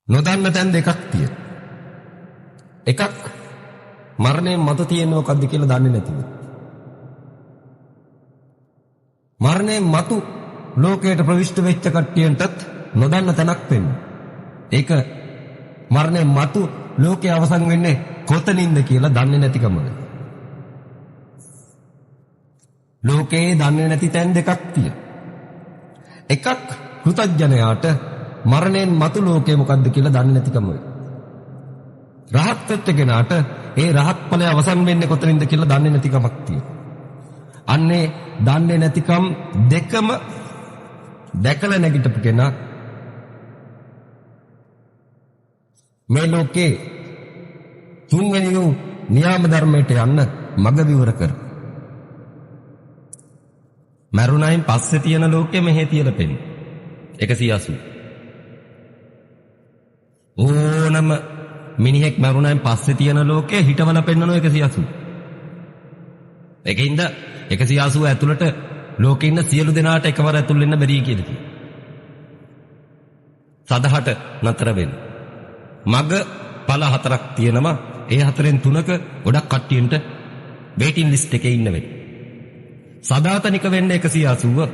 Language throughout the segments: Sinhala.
නොදන්න තැන් දෙකක් තියෙනවා. එකක් මරණයෙන් මතු තියෙන්නේ මොකද්ද කියලා දන්නේ නැතිව. මරණයෙන් මතු ලෝකයට ප්‍රවිෂ්ඨ වෙච්ච කට්ටියන්ටත් නොදන්න තැනක් වෙන්නේ. ඒක මරණයෙන් මතු ලෝකේ අවසන් වෙන්නේ කොතනින්ද කියලා දන්නේ නැතිකමද. ලෝකේ දන්නේ නැති තැන් දෙකක් තියෙනවා. එකක් කෘතඥයාට මරණයෙන් මතු ලෝකේ මොකද්ද කියලා දන්නේ නැතිකම. රහත් වෙච්ච කෙනාට ඒ රහත් ඵලය අවසන් වෙන්නේ කොතනින්ද කියලා දන්නේ නැතිකමක් තියෙනවා. අන්නේ දන්නේ නැතිකම් දෙකම දැකලා නැගිටපු කෙනා මේ ලෝකේ තුන්වෙනි න්‍යාම ධර්මයට යන්න මඟ විවර කර. මරුණයින් පස්සේ තියෙන ලෝකෙ මෙහෙ තියලා පෙන්නන 180. ඕනම මිනිහෙක් මරුණයින් පස්සේ තියෙන ලෝකෙ හිටවල පෙන්නන 180. ඒකින්ද 180 ඇතුළට ලෝකෙ ඉන්න සියලු දෙනාට එකවර ඇතුල් වෙන්න බැරි කියලා කියනවා. සදහට නතර වෙන්න. මග ඵල හතරක් තියෙනවා. ඒ හතරෙන් තුනක ගොඩක් කට්ටියන්ට වේටින් ලිස්ට් එකේ ඉන්න වෙයි. සදාතනික වෙන්න 180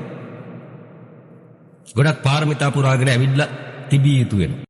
ගොඩක් පාරමිතා පුරාගෙන ඇවිල්ලා තිබිය යුතු වෙනවා.